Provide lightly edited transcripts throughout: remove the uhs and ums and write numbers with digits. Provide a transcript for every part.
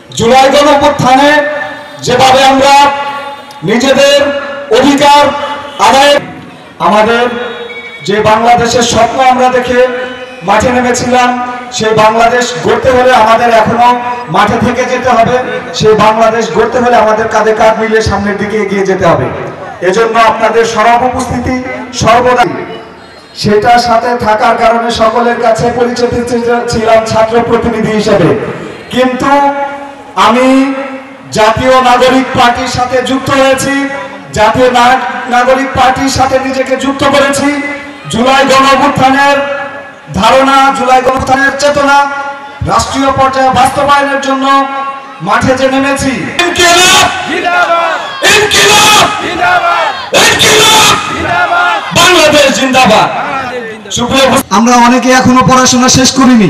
জুলাই গণঅভ্যুত্থানে যেভাবে আমরা নিজেদের অধিকার আদায়, আমাদের যে বাংলাদেশের স্বপ্ন আমরা দেখে মাঠে নেমেছিলাম, সেই বাংলাদেশ গড়তে হলে আমাদের এখনো মাঠে থেকে যেতে হবে। সেই বাংলাদেশ গড়তে হলে আমাদের কাঁধে কাঁধ মিলিয়ে সামনের দিকে এগিয়ে যেতে হবে। এজন্য আপনাদের সরব উপস্থিতি সর্বদা, সেটার সাথে থাকার কারণে সকলের কাছে পরিচিত ছিলাম ছাত্র প্রতিনিধি হিসেবে। কিন্তু আমি জাতীয় নাগরিক পার্টির সাথে যুক্ত হয়েছি, জাতীয় নাগরিক পার্টির সাথে নিজেকে যুক্ত করেছি। জুলাই গণঅভ্যুত্থানের ধারণা, জুলাই গণঅভ্যুত্থানের চেতনা রাষ্ট্রীয় পর্যায়ে বাস্তবায়নের জন্য মাঠে যে নেমেছি। ইনকিলাব জিন্দাবাদ, ইনকিলাব জিন্দাবাদ, ইনকিলাব জিন্দাবাদ, বাংলাদেশ জিন্দাবাদ। আমরা অনেকে এখনো পড়াশোনা শেষ করিনি,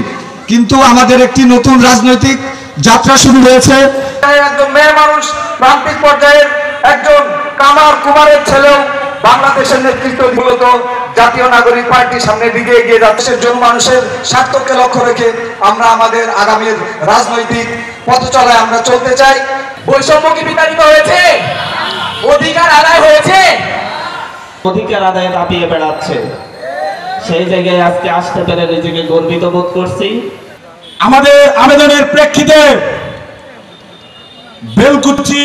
কিন্তু আমাদের একটি নতুন রাজনৈতিক যাত্রা শুরু হয়েছে। একজন মেয়ে মানুষ, প্রান্তিক পর্যায়ের একজন কামার কুমারের ছেলেও বাংলাদেশের নেতৃত্ব মূলত জাতীয় নাগরিক পার্টির সামনে দিকে এগিয়ে যাচ্ছে। জন মানুষের স্বার্থকে লক্ষ্য রেখে আমরা আমাদের আগামীর রাজনৈতিক পথ চলায় আমরা চলতে চাই। বৈষম্য কি বিতাড়িত হয়েছে? অধিকার আদায় হয়েছে? অধিকার আদায় দাপিয়ে বেড়াচ্ছে। সেই জায়গায় আজকে আসতে পেরে নিজেকে গর্বিত বোধ করছি। আমাদের আবেদনের প্রেক্ষিতে বেলকুচি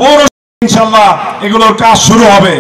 পৌর ইনশাআল্লাহ এগুলোর কাজ শুরু হবে।